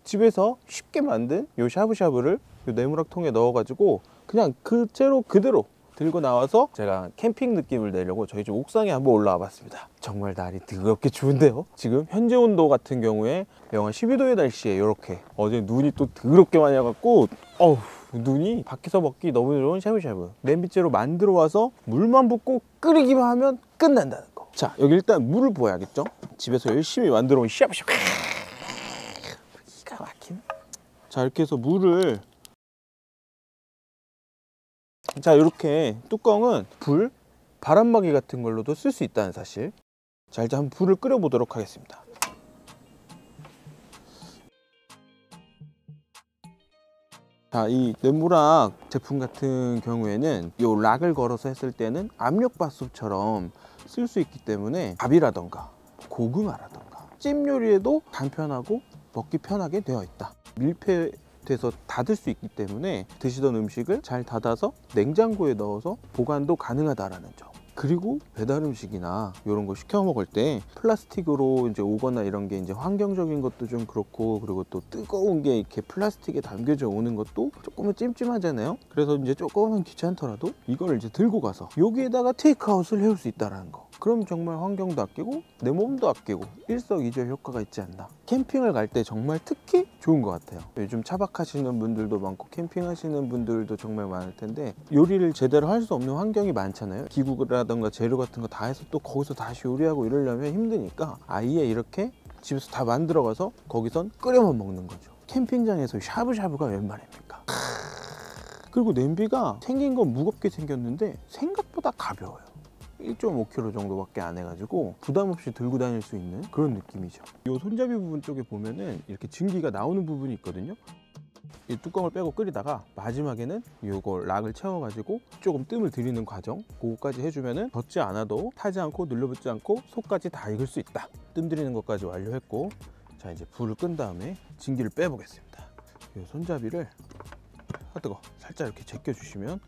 집에서 쉽게 만든 요 샤브샤브를 요 네모락통에 넣어가지고 그냥 그대로 들고 나와서 제가 캠핑 느낌을 내려고 저희 집 옥상에 한번 올라와 봤습니다. 정말 날이 더럽게 추운데요. 지금 현재 온도 같은 경우에 영하 12도의 날씨에 이렇게 어제 눈이 또 더럽게 많이 와갖고 눈이 밖에서 먹기 너무 좋은 샤브샤브 냄비째로 만들어 와서 물만 붓고 끓이기만 하면 끝난다는 거. 자, 여기 일단 물을 부어야겠죠. 집에서 열심히 만들어 온 샤브샤브 기가 막히네. 자, 이렇게 해서 물을, 자, 이렇게 뚜껑은 바람막이 같은 걸로도 쓸 수 있다는 사실. 자, 일단 한번 불을 끓여 보도록 하겠습니다. 자, 이 네모락 제품 같은 경우에는 이 락을 걸어서 했을 때는 압력밥솥처럼 쓸 수 있기 때문에 밥이라던가 고구마라던가 찜 요리에도 간편하고 먹기 편하게 되어 있다. 밀폐돼서 닫을 수 있기 때문에 드시던 음식을 잘 닫아서 냉장고에 넣어서 보관도 가능하다라는 점. 그리고 배달 음식이나 이런 거 시켜 먹을 때 플라스틱으로 이제 오거나 이런 게 이제 환경적인 것도 좀 그렇고, 그리고 또 뜨거운 게 이렇게 플라스틱에 담겨져 오는 것도 조금은 찜찜하잖아요. 그래서 이제 조금은 귀찮더라도 이걸 이제 들고 가서 여기에다가 테이크아웃을 해올 수 있다라는 거. 그럼 정말 환경도 아끼고 내 몸도 아끼고 일석이조의 효과가 있지 않나. 캠핑을 갈 때 정말 특히 좋은 것 같아요. 요즘 차박하시는 분들도 많고 캠핑하시는 분들도 정말 많을 텐데 요리를 제대로 할 수 없는 환경이 많잖아요. 기구라던가 재료 같은 거 다 해서 또 거기서 다시 요리하고 이러려면 힘드니까 아예 이렇게 집에서 다 만들어 가서 거기선 끓여만 먹는 거죠. 캠핑장에서 샤브샤브가 웬 말입니까? 그리고 냄비가 생긴 건 무겁게 생겼는데 생각보다 가벼워요. 1.5kg 정도밖에 안 해가지고 부담 없이 들고 다닐 수 있는 그런 느낌이죠. 이 손잡이 부분 쪽에 보면은 이렇게 증기가 나오는 부분이 있거든요. 이 뚜껑을 빼고 끓이다가 마지막에는 요거 락을 채워가지고 조금 뜸을 들이는 과정, 그거까지 해주면은 젖지 않아도 타지 않고 눌러붙지 않고 속까지 다 익을 수 있다. 뜸 들이는 것까지 완료했고, 자, 이제 불을 끈 다음에 증기를 빼보겠습니다. 이 손잡이를 뜨거 살짝 이렇게 제껴주시면,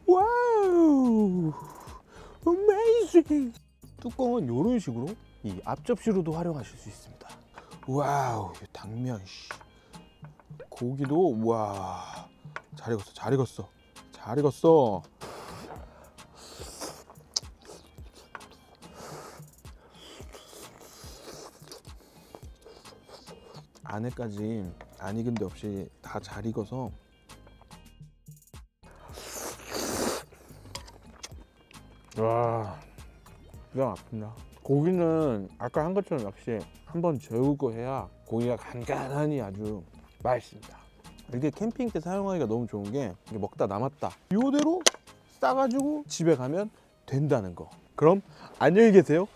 와우, 어메이징. 뚜껑은 이런 식으로 이 앞접시로도 활용하실 수 있습니다. 와우, 당면, 고기도, 와, 잘 익었어, 잘 익었어, 잘 익었어. 안에까지 안 익은 데 없이 다 잘 익어서 와, 기가 막힌다. 고기는 아까 한 것처럼 역시 한번 재우고 해야 고기가 간간하니 아주 맛있습니다. 이게 캠핑 때 사용하기가 너무 좋은 게 이게 먹다 남았다 이대로 싸가지고 집에 가면 된다는 거. 그럼 안녕히 계세요.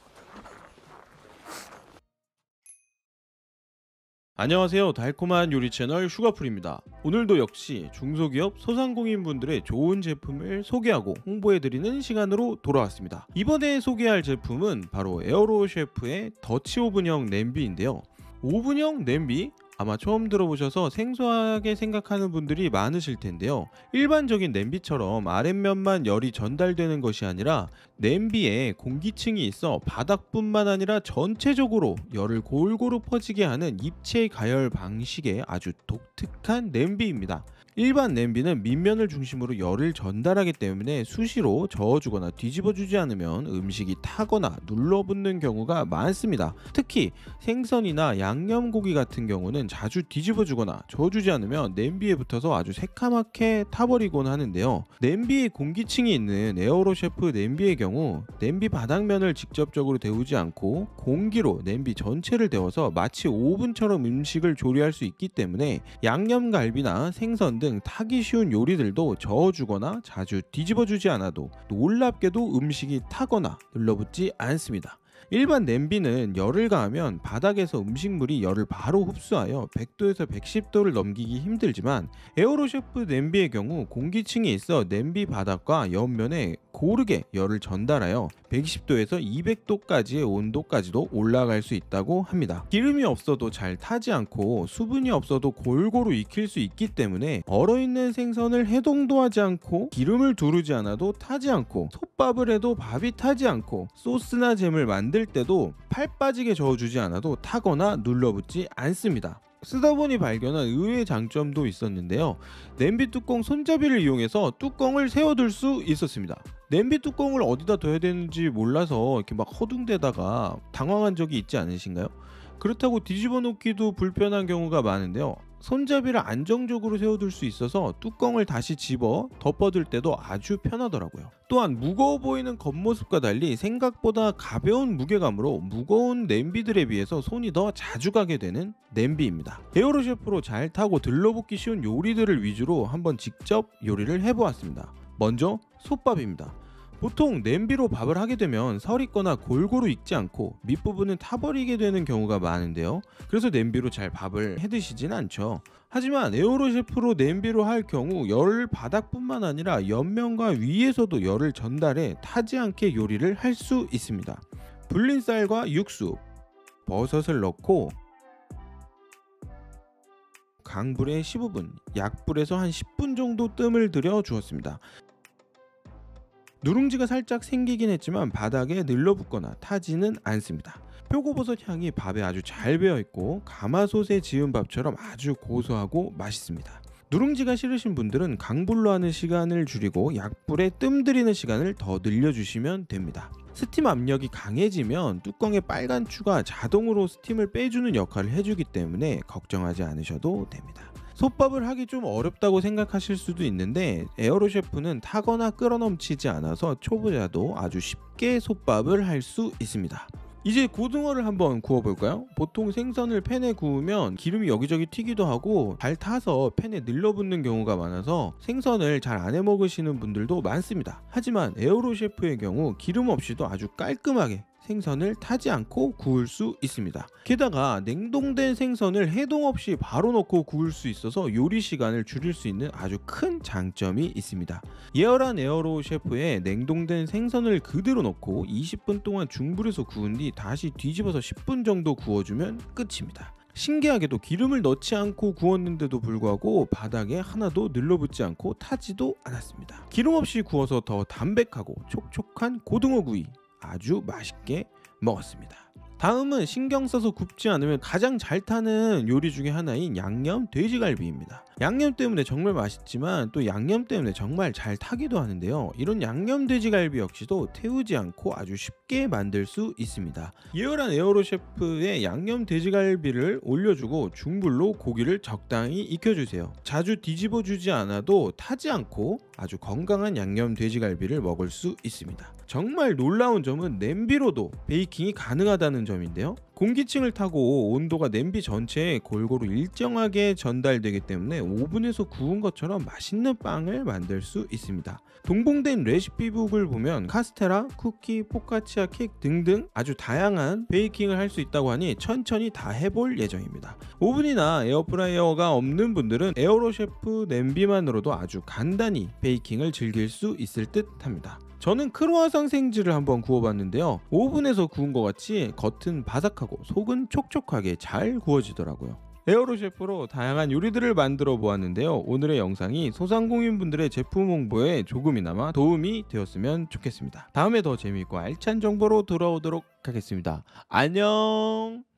안녕하세요. 달콤한 요리 채널 슈가풀입니다. 오늘도 역시 중소기업 소상공인분들의 좋은 제품을 소개하고 홍보해드리는 시간으로 돌아왔습니다. 이번에 소개할 제품은 바로 에어로셰프의 더치 오븐형 냄비인데요. 오븐형 냄비? 아마 처음 들어보셔서 생소하게 생각하는 분들이 많으실 텐데요. 일반적인 냄비처럼 아랫면만 열이 전달되는 것이 아니라 냄비에 공기층이 있어 바닥뿐만 아니라 전체적으로 열을 골고루 퍼지게 하는 입체 가열 방식의 아주 독특한 냄비입니다. 일반 냄비는 밑면을 중심으로 열을 전달하기 때문에 수시로 저어주거나 뒤집어주지 않으면 음식이 타거나 눌러붙는 경우가 많습니다. 특히 생선이나 양념고기 같은 경우는 자주 뒤집어주거나 저어주지 않으면 냄비에 붙어서 아주 새카맣게 타버리곤 하는데요. 냄비에 공기층이 있는 에어로셰프 냄비의 경우 냄비 바닥면을 직접적으로 데우지 않고 공기로 냄비 전체를 데워서 마치 오븐처럼 음식을 조리할 수 있기 때문에 양념갈비나 생선 등 타기 쉬운 요리들도 저어주거나 자주 뒤집어주지 않아도 놀랍게도 음식이 타거나 눌러붙지 않습니다. 일반 냄비는 열을 가하면 바닥에서 음식물이 열을 바로 흡수하여 100도에서 110도를 넘기기 힘들지만 에어로셰프 냄비의 경우 공기층이 있어 냄비 바닥과 옆면에 고르게 열을 전달하여 120도에서 200도까지의 온도까지도 올라갈 수 있다고 합니다. 기름이 없어도 잘 타지 않고 수분이 없어도 골고루 익힐 수 있기 때문에 얼어있는 생선을 해동도 하지 않고 기름을 두르지 않아도 타지 않고 솥밥을 해도 밥이 타지 않고 소스나 잼을 만들 만들 때도 팔 빠지게 저어주지 않아도 타거나 눌러붙지 않습니다. 쓰다 보니 발견한 의외의 장점도 있었는데요. 냄비 뚜껑 손잡이를 이용해서 뚜껑을 세워둘 수 있었습니다. 냄비 뚜껑을 어디다 둬야 되는지 몰라서 이렇게 막 허둥대다가 당황한 적이 있지 않으신가요? 그렇다고 뒤집어 놓기도 불편한 경우가 많은데요. 손잡이를 안정적으로 세워둘 수 있어서 뚜껑을 다시 집어 덮어둘 때도 아주 편하더라고요. 또한 무거워 보이는 겉모습과 달리 생각보다 가벼운 무게감으로 무거운 냄비들에 비해서 손이 더 자주 가게 되는 냄비입니다. 에어로 셰프로 잘 타고 들러붙기 쉬운 요리들을 위주로 한번 직접 요리를 해보았습니다. 먼저 솥밥입니다. 보통 냄비로 밥을 하게 되면 설익거나 골고루 익지 않고 밑부분은 타버리게 되는 경우가 많은데요. 그래서 냄비로 잘 밥을 해드시진 않죠. 하지만 에어로 셰프로 냄비로 할 경우 열 바닥뿐만 아니라 옆면과 위에서도 열을 전달해 타지 않게 요리를 할 수 있습니다. 불린 쌀과 육수, 버섯을 넣고 강불에 15분, 약불에서 한 10분 정도 뜸을 들여 주었습니다. 누룽지가 살짝 생기긴 했지만 바닥에 늘러붙거나 타지는 않습니다. 표고버섯 향이 밥에 아주 잘 배어있고 가마솥에 지은 밥처럼 아주 고소하고 맛있습니다. 누룽지가 싫으신 분들은 강불로 하는 시간을 줄이고 약불에 뜸 들이는 시간을 더 늘려주시면 됩니다. 스팀 압력이 강해지면 뚜껑의 빨간 추가 자동으로 스팀을 빼주는 역할을 해주기 때문에 걱정하지 않으셔도 됩니다. 솥밥을 하기 좀 어렵다고 생각하실 수도 있는데 에어로 셰프는 타거나 끓어넘치지 않아서 초보자도 아주 쉽게 솥밥을 할 수 있습니다. 이제 고등어를 한번 구워볼까요? 보통 생선을 팬에 구우면 기름이 여기저기 튀기도 하고 잘 타서 팬에 늘러붙는 경우가 많아서 생선을 잘 안 해먹으시는 분들도 많습니다. 하지만 에어로 셰프의 경우 기름 없이도 아주 깔끔하게 생선을 타지 않고 구울 수 있습니다. 게다가 냉동된 생선을 해동 없이 바로 넣고 구울 수 있어서 요리 시간을 줄일 수 있는 아주 큰 장점이 있습니다. 예열한 에어로 셰프에 냉동된 생선을 그대로 넣고 20분 동안 중불에서 구운 뒤 다시 뒤집어서 10분 정도 구워주면 끝입니다. 신기하게도 기름을 넣지 않고 구웠는데도 불구하고 바닥에 하나도 늘러붙지 않고 타지도 않았습니다. 기름 없이 구워서 더 담백하고 촉촉한 고등어 구이 아주 맛있게 먹었습니다. 다음은 신경 써서 굽지 않으면 가장 잘 타는 요리 중에 하나인 양념 돼지갈비입니다. 양념 때문에 정말 맛있지만 또 양념 때문에 정말 잘 타기도 하는데요. 이런 양념 돼지갈비 역시도 태우지 않고 아주 쉽게 만들 수 있습니다. 예열한 에어로 셰프의 양념 돼지갈비를 올려주고 중불로 고기를 적당히 익혀주세요. 자주 뒤집어 주지 않아도 타지 않고 아주 건강한 양념 돼지갈비를 먹을 수 있습니다. 정말 놀라운 점은 냄비로도 베이킹이 가능하다는 점인데요. 공기층을 타고 온도가 냄비 전체에 골고루 일정하게 전달되기 때문에 오븐에서 구운 것처럼 맛있는 빵을 만들 수 있습니다. 동봉된 레시피북을 보면 카스테라, 쿠키, 포카치아 케이크 등등 아주 다양한 베이킹을 할 수 있다고 하니 천천히 다 해볼 예정입니다. 오븐이나 에어프라이어가 없는 분들은 에어로 셰프 냄비만으로도 아주 간단히 베이킹을 즐길 수 있을 듯 합니다. 저는 크루아상 생지를 한번 구워봤는데요. 오븐에서 구운 것 같이 겉은 바삭하고 속은 촉촉하게 잘 구워지더라고요. 에어로 셰프로 다양한 요리들을 만들어 보았는데요. 오늘의 영상이 소상공인분들의 제품 홍보에 조금이나마 도움이 되었으면 좋겠습니다. 다음에 더 재미있고 알찬 정보로 돌아오도록 하겠습니다. 안녕.